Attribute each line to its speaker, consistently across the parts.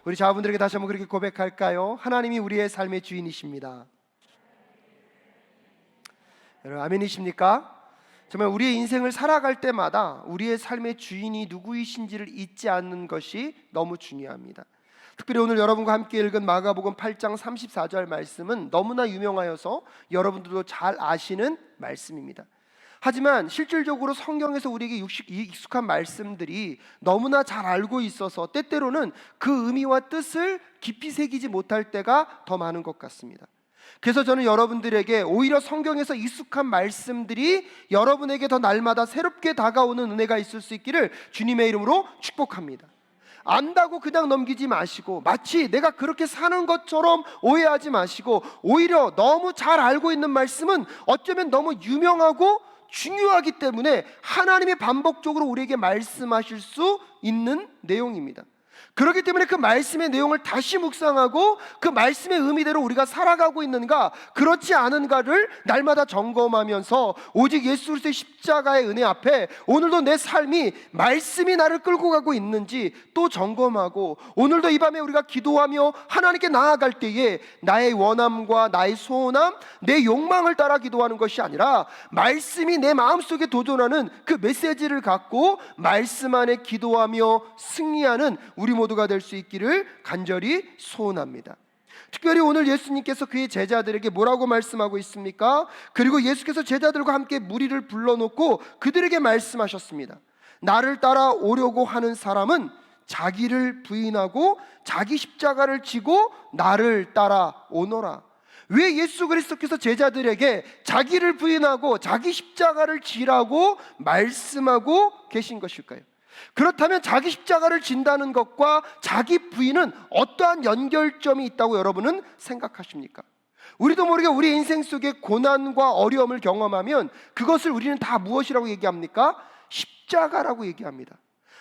Speaker 1: 우리 자분들에게 다시 한번 그렇게 고백할까요? 하나님이 우리의 삶의 주인이십니다. 여러분 아멘이십니까? 정말 우리의 인생을 살아갈 때마다 우리의 삶의 주인이 누구이신지를 잊지 않는 것이 너무 중요합니다. 특별히 오늘 여러분과 함께 읽은 마가복음 8장 34절 말씀은 너무나 유명하여서 여러분들도 잘 아시는 말씀입니다. 하지만 실질적으로 성경에서 우리에게 익숙한 말씀들이 너무나 잘 알고 있어서 때때로는 그 의미와 뜻을 깊이 새기지 못할 때가 더 많은 것 같습니다. 그래서 저는 여러분들에게 오히려 성경에서 익숙한 말씀들이 여러분에게 더 날마다 새롭게 다가오는 은혜가 있을 수 있기를 주님의 이름으로 축복합니다. 안다고 그냥 넘기지 마시고 마치 내가 그렇게 사는 것처럼 오해하지 마시고 오히려 너무 잘 알고 있는 말씀은 어쩌면 너무 유명하고 중요하기 때문에 하나님이 반복적으로 우리에게 말씀하실 수 있는 내용입니다. 그렇기 때문에 그 말씀의 내용을 다시 묵상하고 그 말씀의 의미대로 우리가 살아가고 있는가 그렇지 않은가를 날마다 점검하면서 오직 예수 그리스도의 십자가의 은혜 앞에 오늘도 내 삶이 말씀이 나를 끌고 가고 있는지 또 점검하고 오늘도 이 밤에 우리가 기도하며 하나님께 나아갈 때에 나의 원함과 나의 소원함, 내 욕망을 따라 기도하는 것이 아니라 말씀이 내 마음속에 도전하는 그 메시지를 갖고 말씀 안에 기도하며 승리하는 우리 모두가 될 수 있기를 간절히 소원합니다. 특별히 오늘 예수님께서 그의 제자들에게 뭐라고 말씀하고 있습니까? 그리고 예수께서 제자들과 함께 무리를 불러놓고 그들에게 말씀하셨습니다. 나를 따라오려고 하는 사람은 자기를 부인하고 자기 십자가를 지고 나를 따라오너라. 왜 예수 그리스도께서 제자들에게 자기를 부인하고 자기 십자가를 지라고 말씀하고 계신 것일까요? 그렇다면 자기 십자가를 진다는 것과 자기 부인은 어떠한 연결점이 있다고 여러분은 생각하십니까? 우리도 모르게 우리 인생 속에 고난과 어려움을 경험하면 그것을 우리는 다 무엇이라고 얘기합니까? 십자가라고 얘기합니다.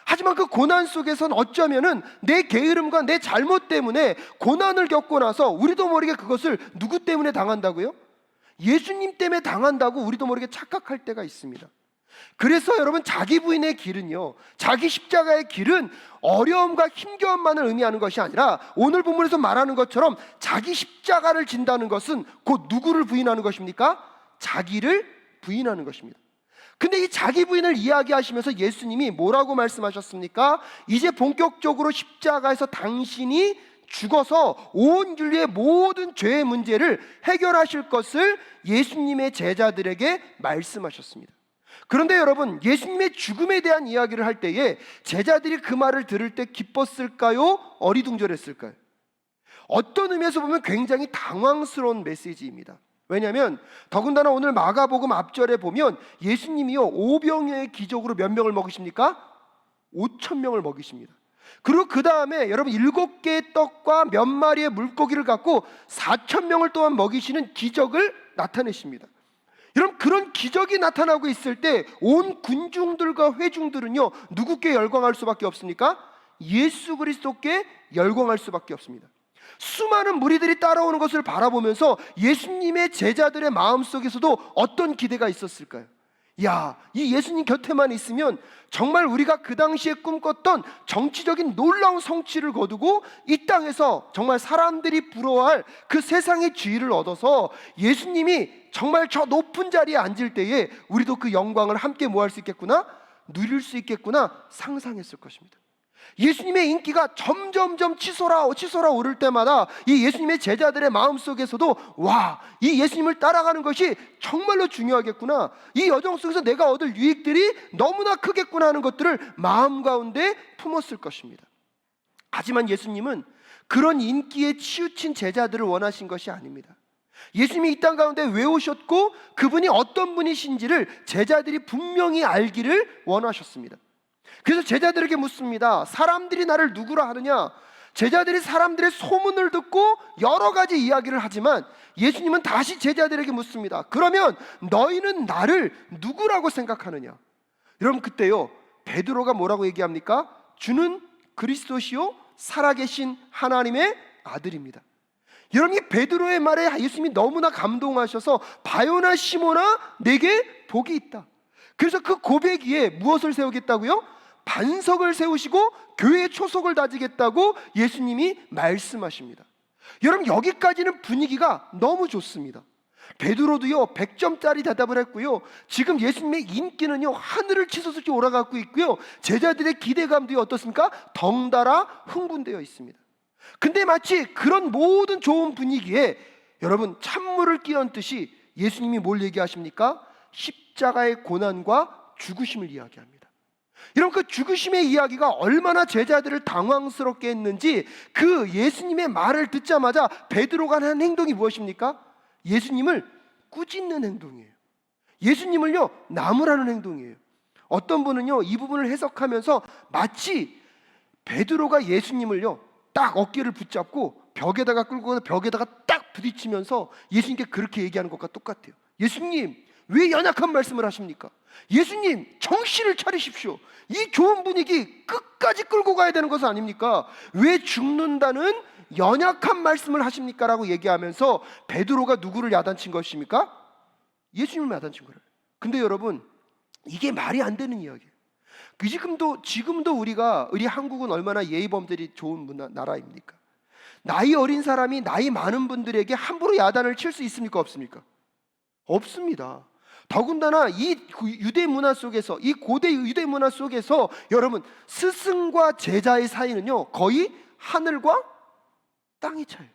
Speaker 1: 하지만 그 고난 속에선 어쩌면은 내 게으름과 내 잘못 때문에 고난을 겪고 나서 우리도 모르게 그것을 누구 때문에 당한다고요? 예수님 때문에 당한다고 우리도 모르게 착각할 때가 있습니다. 그래서 여러분 자기 부인의 길은요, 자기 십자가의 길은 어려움과 힘겨움만을 의미하는 것이 아니라 오늘 본문에서 말하는 것처럼 자기 십자가를 진다는 것은 곧 누구를 부인하는 것입니까? 자기를 부인하는 것입니다. 근데 이 자기 부인을 이야기하시면서 예수님이 뭐라고 말씀하셨습니까? 이제 본격적으로 십자가에서 당신이 죽어서 온 인류의 모든 죄의 문제를 해결하실 것을 예수님의 제자들에게 말씀하셨습니다. 그런데 여러분, 예수님의 죽음에 대한 이야기를 할 때에 제자들이 그 말을 들을 때 기뻤을까요? 어리둥절했을까요? 어떤 의미에서 보면 굉장히 당황스러운 메시지입니다. 왜냐하면 더군다나 오늘 마가복음 앞절에 보면 예수님이요 오병이어의 기적으로 몇 명을 먹이십니까? 5,000명을 먹이십니다. 그리고 그 다음에 여러분 7개의 떡과 몇 마리의 물고기를 갖고 4,000명을 또한 먹이시는 기적을 나타내십니다. 여러분 그런 기적이 나타나고 있을 때 온 군중들과 회중들은요 누구께 열광할 수밖에 없습니까? 예수 그리스도께 열광할 수밖에 없습니다. 수많은 무리들이 따라오는 것을 바라보면서 예수님의 제자들의 마음속에서도 어떤 기대가 있었을까요? 야, 이 예수님 곁에만 있으면 정말 우리가 그 당시에 꿈꿨던 정치적인 놀라운 성취를 거두고 이 땅에서 정말 사람들이 부러워할 그 세상의 지위를 얻어서 예수님이 정말 저 높은 자리에 앉을 때에 우리도 그 영광을 함께 뭐할 수 있겠구나? 누릴 수 있겠구나 상상했을 것입니다. 예수님의 인기가 점점점 치솟아 오를 때마다 이 예수님의 제자들의 마음속에서도 와, 이 예수님을 따라가는 것이 정말로 중요하겠구나, 이 여정 속에서 내가 얻을 유익들이 너무나 크겠구나 하는 것들을 마음 가운데 품었을 것입니다. 하지만 예수님은 그런 인기에 치우친 제자들을 원하신 것이 아닙니다. 예수님이 이 땅 가운데 왜 오셨고 그분이 어떤 분이신지를 제자들이 분명히 알기를 원하셨습니다. 그래서 제자들에게 묻습니다. 사람들이 나를 누구라 하느냐? 제자들이 사람들의 소문을 듣고 여러 가지 이야기를 하지만 예수님은 다시 제자들에게 묻습니다. 그러면 너희는 나를 누구라고 생각하느냐? 여러분 그때요 베드로가 뭐라고 얘기합니까? 주는 그리스도시요 살아계신 하나님의 아들입니다. 여러분 이 베드로의 말에 예수님이 너무나 감동하셔서 바요나 시몬아 내게 복이 있다. 그래서 그 고백 위에 무엇을 세우겠다고요? 반석을 세우시고 교회의 초석을 다지겠다고 예수님이 말씀하십니다. 여러분, 여기까지는 분위기가 너무 좋습니다. 베드로도요 100점짜리 대답을 했고요, 지금 예수님의 인기는요 하늘을 치솟을지 오라가고 있고요, 제자들의 기대감도 어떻습니까? 덩달아 흥분되어 있습니다. 근데 마치 그런 모든 좋은 분위기에 여러분, 찬물을 끼얹듯이 예수님이 뭘 얘기하십니까? 십자가의 고난과 죽으심을 이야기합니다. 여러분, 그 죽으심의 이야기가 얼마나 제자들을 당황스럽게 했는지 그 예수님의 말을 듣자마자 베드로가 한 행동이 무엇입니까? 예수님을 꾸짖는 행동이에요. 예수님을요 나무라는 행동이에요. 어떤 분은요 이 부분을 해석하면서 마치 베드로가 예수님을요 딱 어깨를 붙잡고 벽에다가 끌고 벽에다가 딱 부딪히면서 예수님께 그렇게 얘기하는 것과 똑같아요. 예수님, 왜 연약한 말씀을 하십니까? 예수님, 정신을 차리십시오. 이 좋은 분위기 끝까지 끌고 가야 되는 것은 아닙니까? 왜 죽는다는 연약한 말씀을 하십니까? 라고 얘기하면서 베드로가 누구를 야단친 것입니까? 예수님을 야단친 거예요. 근데 여러분, 이게 말이 안 되는 이야기예요. 지금도 우리 한국은 얼마나 예의범들이 좋은 나라입니까? 나이 어린 사람이 나이 많은 분들에게 함부로 야단을 칠 수 있습니까? 없습니까? 없습니다. 더군다나 이 유대 문화 속에서, 이 고대 유대 문화 속에서 여러분, 스승과 제자의 사이는요 거의 하늘과 땅이 차요.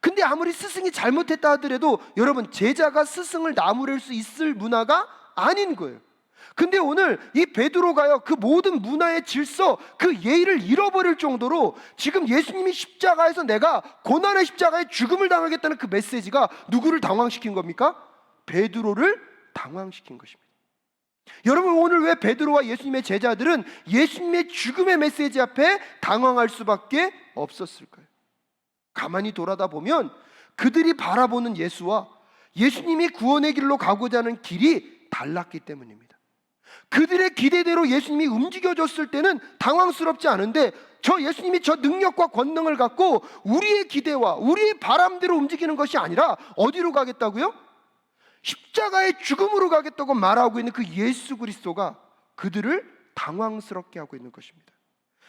Speaker 1: 근데 아무리 스승이 잘못했다 하더라도 여러분, 제자가 스승을 나무랄 수 있을 문화가 아닌 거예요. 근데 오늘 이 베드로가요 그 모든 문화의 질서, 그 예의를 잃어버릴 정도로 지금 예수님이 십자가에서 내가 고난의 십자가에 죽음을 당하겠다는 그 메시지가 누구를 당황시킨 겁니까? 베드로를 당황시킨 것입니다. 여러분, 오늘 왜 베드로와 예수님의 제자들은 예수님의 죽음의 메시지 앞에 당황할 수밖에 없었을까요? 가만히 돌아다 보면 그들이 바라보는 예수와 예수님이 구원의 길로 가고자 하는 길이 달랐기 때문입니다. 그들의 기대대로 예수님이 움직여줬을 때는 당황스럽지 않은데, 저 예수님이 저 능력과 권능을 갖고 우리의 기대와 우리의 바람대로 움직이는 것이 아니라 어디로 가겠다고요? 십자가의 죽음으로 가겠다고 말하고 있는 그 예수 그리스도가 그들을 당황스럽게 하고 있는 것입니다.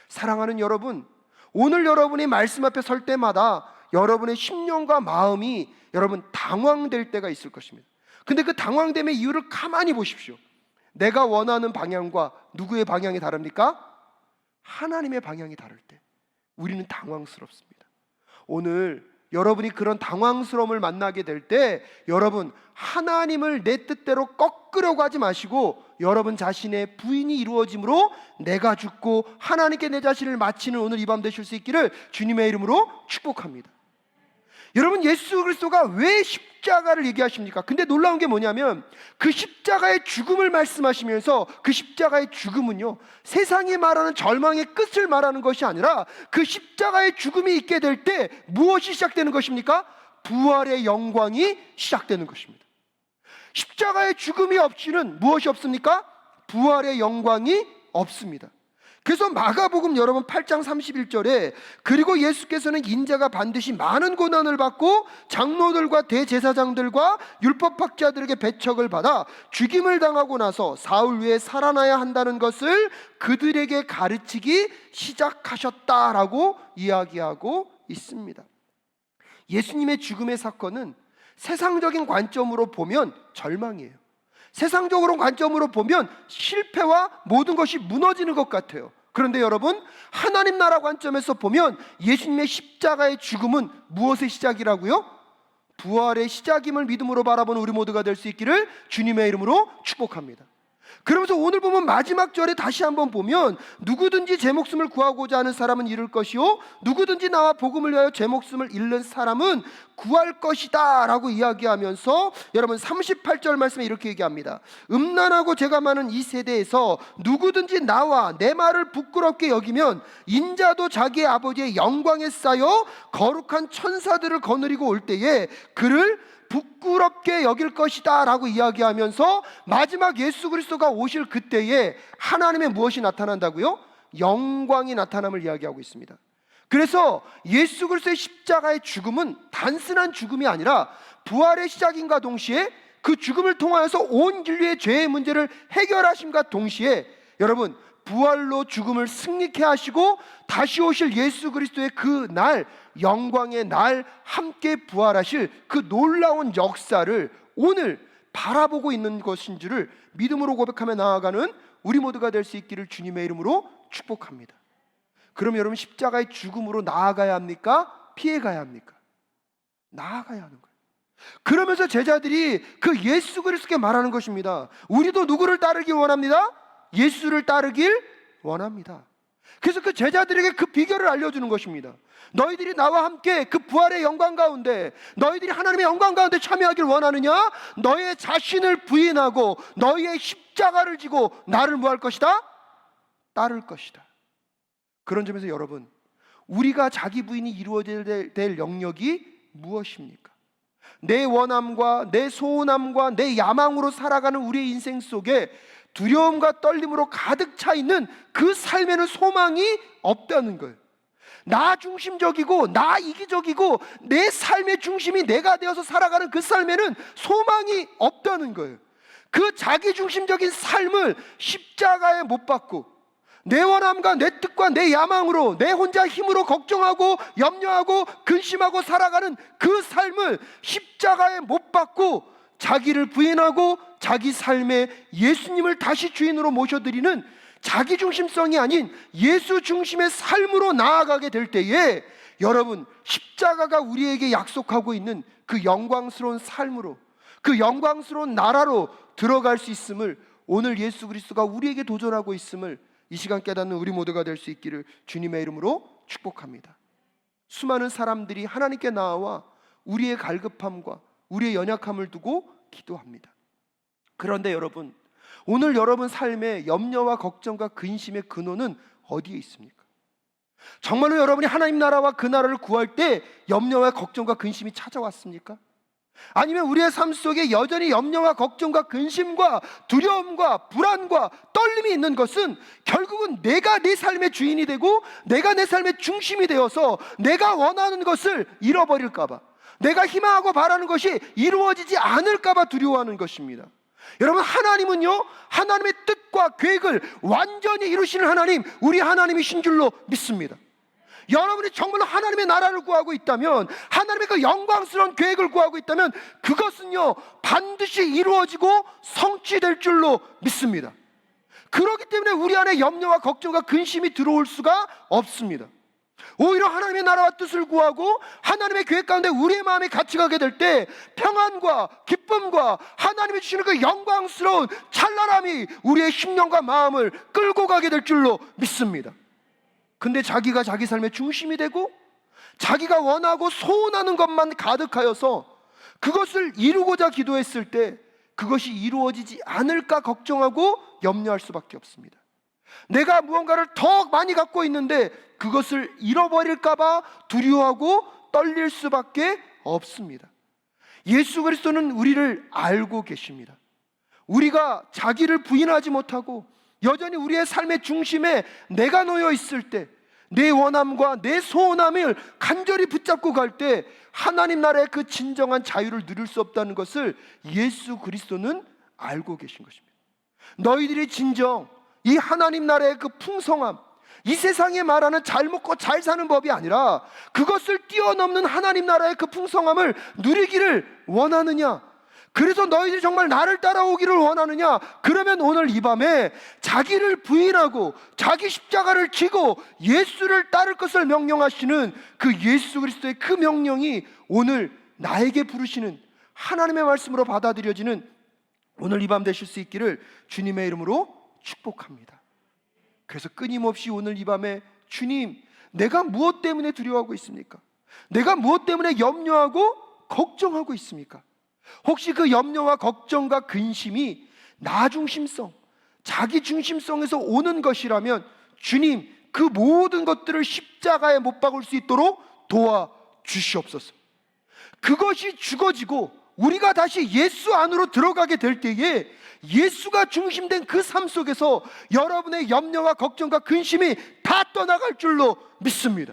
Speaker 1: 사랑하는 여러분, 오늘 여러분이 말씀 앞에 설 때마다 여러분의 심령과 마음이 여러분 당황될 때가 있을 것입니다. 근데 그 당황됨의 이유를 가만히 보십시오. 내가 원하는 방향과 누구의 방향이 다릅니까? 하나님의 방향이 다를 때 우리는 당황스럽습니다. 오늘 여러분이 그런 당황스러움을 만나게 될 때 여러분, 하나님을 내 뜻대로 꺾으려고 하지 마시고 여러분 자신의 부인이 이루어짐으로 내가 죽고 하나님께 내 자신을 바치는 오늘 이 밤 되실 수 있기를 주님의 이름으로 축복합니다. 여러분, 예수 그리스도가 왜 십자가를 얘기하십니까? 근데 놀라운 게 뭐냐면 그 십자가의 죽음을 말씀하시면서 그 십자가의 죽음은요 세상이 말하는 절망의 끝을 말하는 것이 아니라 그 십자가의 죽음이 있게 될 때 무엇이 시작되는 것입니까? 부활의 영광이 시작되는 것입니다. 십자가의 죽음이 없이는 무엇이 없습니까? 부활의 영광이 없습니다. 그래서 마가복음 여러분 8장 31절에 그리고 예수께서는 인자가 반드시 많은 고난을 받고 장로들과 대제사장들과 율법학자들에게 배척을 받아 죽임을 당하고 나서 사흘 후에 살아나야 한다는 것을 그들에게 가르치기 시작하셨다라고 이야기하고 있습니다. 예수님의 죽음의 사건은 세상적인 관점으로 보면 절망이에요. 세상적으로 관점으로 보면 실패와 모든 것이 무너지는 것 같아요. 그런데 여러분, 하나님 나라 관점에서 보면 예수님의 십자가의 죽음은 무엇의 시작이라고요? 부활의 시작임을 믿음으로 바라보는 우리 모두가 될 수 있기를 주님의 이름으로 축복합니다. 그러면서 오늘 보면 마지막 절에 다시 한번 보면 누구든지 제 목숨을 구하고자 하는 사람은 잃을 것이요 누구든지 나와 복음을 위하여 제 목숨을 잃는 사람은 구할 것이다 라고 이야기하면서 여러분 38절 말씀에 이렇게 얘기합니다. 음란하고 죄가 많은 이 세대에서 누구든지 나와 내 말을 부끄럽게 여기면 인자도 자기의 아버지의 영광에 쌓여 거룩한 천사들을 거느리고 올 때에 그를 부끄럽게 여길 것이다 라고 이야기하면서 마지막 예수 그리스도가 오실 그때에 하나님의 무엇이 나타난다고요? 영광이 나타남을 이야기하고 있습니다. 그래서 예수 그리스도의 십자가의 죽음은 단순한 죽음이 아니라 부활의 시작인과 동시에 그 죽음을 통하여서 온 인류의 죄의 문제를 해결하심과 동시에 여러분, 부활로 죽음을 승리케 하시고 다시 오실 예수 그리스도의 그 날, 영광의 날 함께 부활하실 그 놀라운 역사를 오늘 바라보고 있는 것인 줄을 믿음으로 고백하며 나아가는 우리 모두가 될 수 있기를 주님의 이름으로 축복합니다. 그럼 여러분, 십자가의 죽음으로 나아가야 합니까? 피해가야 합니까? 나아가야 하는 거예요. 그러면서 제자들이 그 예수 그리스도께 말하는 것입니다. 우리도 누구를 따르기 원합니다? 예수를 따르길 원합니다. 그래서 그 제자들에게 그 비결을 알려주는 것입니다. 너희들이 나와 함께 그 부활의 영광 가운데, 너희들이 하나님의 영광 가운데 참여하길 원하느냐? 너의 자신을 부인하고 너희의 십자가를 지고 나를 뭐 할 것이다? 따를 것이다. 그런 점에서 여러분, 우리가 자기 부인이 이루어져야 될 영역이 무엇입니까? 내 원함과 내 소원함과 내 야망으로 살아가는 우리의 인생 속에 두려움과 떨림으로 가득 차 있는 그 삶에는 소망이 없다는 거예요. 나 중심적이고 나 이기적이고 내 삶의 중심이 내가 되어서 살아가는 그 삶에는 소망이 없다는 거예요. 그 자기 중심적인 삶을 십자가에 못 박고 내 원함과 내 뜻과 내 야망으로 내 혼자 힘으로 걱정하고 염려하고 근심하고 살아가는 그 삶을 십자가에 못 박고 자기를 부인하고 자기 삶에 예수님을 다시 주인으로 모셔드리는 자기 중심성이 아닌 예수 중심의 삶으로 나아가게 될 때에 여러분, 십자가가 우리에게 약속하고 있는 그 영광스러운 삶으로, 그 영광스러운 나라로 들어갈 수 있음을, 오늘 예수 그리스도가 우리에게 도전하고 있음을 이 시간 깨닫는 우리 모두가 될 수 있기를 주님의 이름으로 축복합니다. 수많은 사람들이 하나님께 나와 우리의 갈급함과 우리의 연약함을 두고 기도합니다. 그런데 여러분, 오늘 여러분 삶의 염려와 걱정과 근심의 근원은 어디에 있습니까? 정말로 여러분이 하나님 나라와 그 나라를 구할 때 염려와 걱정과 근심이 찾아왔습니까? 아니면 우리의 삶 속에 여전히 염려와 걱정과 근심과 두려움과 불안과 떨림이 있는 것은 결국은 내가 내 삶의 주인이 되고 내가 내 삶의 중심이 되어서 내가 원하는 것을 잃어버릴까 봐, 내가 희망하고 바라는 것이 이루어지지 않을까 봐 두려워하는 것입니다. 여러분, 하나님은요, 하나님의 뜻과 계획을 완전히 이루시는 하나님, 우리 하나님이신 줄로 믿습니다. 여러분이 정말로 하나님의 나라를 구하고 있다면, 하나님의 그 영광스러운 계획을 구하고 있다면 그것은요 반드시 이루어지고 성취될 줄로 믿습니다. 그렇기 때문에 우리 안에 염려와 걱정과 근심이 들어올 수가 없습니다. 오히려 하나님의 나라와 뜻을 구하고 하나님의 계획 가운데 우리의 마음이 같이 가게 될 때 평안과 기쁨과 하나님이 주시는 그 영광스러운 찬란함이 우리의 심령과 마음을 끌고 가게 될 줄로 믿습니다. 근데 자기가 자기 삶의 중심이 되고 자기가 원하고 소원하는 것만 가득하여서 그것을 이루고자 기도했을 때 그것이 이루어지지 않을까 걱정하고 염려할 수밖에 없습니다. 내가 무언가를 더 많이 갖고 있는데 그것을 잃어버릴까 봐 두려워하고 떨릴 수밖에 없습니다. 예수 그리스도는 우리를 알고 계십니다. 우리가 자기를 부인하지 못하고 여전히 우리의 삶의 중심에 내가 놓여 있을 때, 내 원함과 내 소원함을 간절히 붙잡고 갈 때 하나님 나라의 그 진정한 자유를 누릴 수 없다는 것을 예수 그리스도는 알고 계신 것입니다. 너희들이 진정 이 하나님 나라의 그 풍성함, 이 세상에 말하는 잘 먹고 잘 사는 법이 아니라 그것을 뛰어넘는 하나님 나라의 그 풍성함을 누리기를 원하느냐? 그래서 너희들이 정말 나를 따라오기를 원하느냐? 그러면 오늘 이 밤에 자기를 부인하고 자기 십자가를 지고 예수를 따를 것을 명령하시는 그 예수 그리스도의 그 명령이 오늘 나에게 부르시는 하나님의 말씀으로 받아들여지는 오늘 이 밤 되실 수 있기를 주님의 이름으로 축복합니다. 그래서 끊임없이 오늘 이 밤에 주님, 내가 무엇 때문에 두려워하고 있습니까? 내가 무엇 때문에 염려하고 걱정하고 있습니까? 혹시 그 염려와 걱정과 근심이 나 중심성, 자기 중심성에서 오는 것이라면 주님, 그 모든 것들을 십자가에 못 박을 수 있도록 도와주시옵소서. 그것이 죽어지고 우리가 다시 예수 안으로 들어가게 될 때에 예수가 중심된 그 삶 속에서 여러분의 염려와 걱정과 근심이 다 떠나갈 줄로 믿습니다.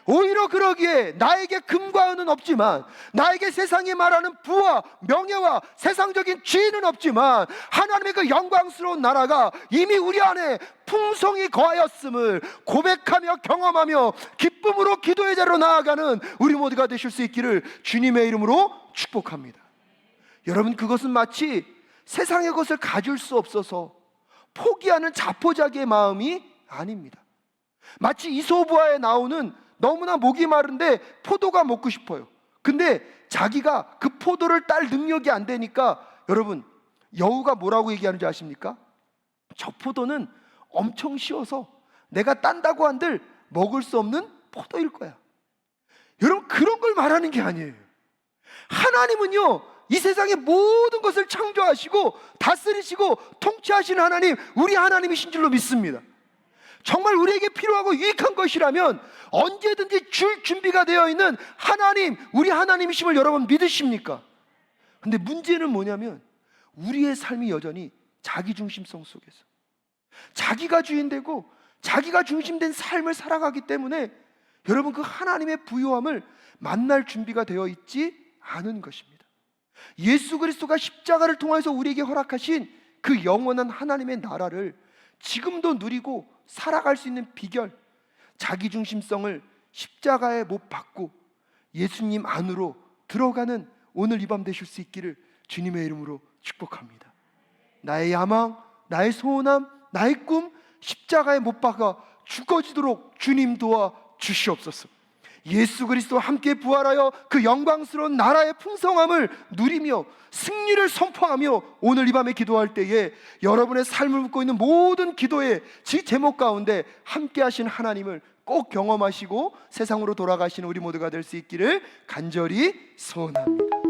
Speaker 1: 오히려 그러기에 나에게 금과 은은 없지만, 나에게 세상이 말하는 부와 명예와 세상적인 지위는 없지만, 하나님의 그 영광스러운 나라가 이미 우리 안에 풍성히 거하였음을 고백하며 경험하며 기쁨으로 기도의 자리로 나아가는 우리 모두가 되실 수 있기를 주님의 이름으로 축복합니다. 여러분, 그것은 마치 세상의 것을 가질 수 없어서 포기하는 자포자기의 마음이 아닙니다. 마치 이소부화에 나오는 너무나 목이 마른데 포도가 먹고 싶어요. 근데 자기가 그 포도를 딸 능력이 안 되니까, 여러분, 여우가 뭐라고 얘기하는지 아십니까? 저 포도는 엄청 쉬워서 내가 딴다고 한들 먹을 수 없는 포도일 거야. 여러분, 그런 걸 말하는 게 아니에요. 하나님은요, 이 세상의 모든 것을 창조하시고 다스리시고 통치하시는 하나님, 우리 하나님이신 줄로 믿습니다. 정말 우리에게 필요하고 유익한 것이라면 언제든지 줄 준비가 되어 있는 하나님, 우리 하나님이심을 여러분 믿으십니까? 근데 문제는 뭐냐면, 우리의 삶이 여전히 자기중심성 속에서 자기가 주인되고 자기가 중심된 삶을 살아가기 때문에 여러분, 그 하나님의 부요함을 만날 준비가 되어 있지 않은 것입니다. 예수 그리스도가 십자가를 통해서 우리에게 허락하신 그 영원한 하나님의 나라를 지금도 누리고 살아갈 수 있는 비결, 자기중심성을 십자가에 못 박고 예수님 안으로 들어가는 오늘 이 밤 되실 수 있기를 주님의 이름으로 축복합니다. 나의 야망, 나의 소원함, 나의 꿈 십자가에 못 박아 죽어지도록 주님 도와 주시옵소서. 예수 그리스도와 함께 부활하여 그 영광스러운 나라의 풍성함을 누리며 승리를 선포하며 오늘 이 밤에 기도할 때에 여러분의 삶을 묻고 있는 모든 기도의 제목 가운데 함께 하신 하나님을 꼭 경험하시고 세상으로 돌아가시는 우리 모두가 될 수 있기를 간절히 소원합니다.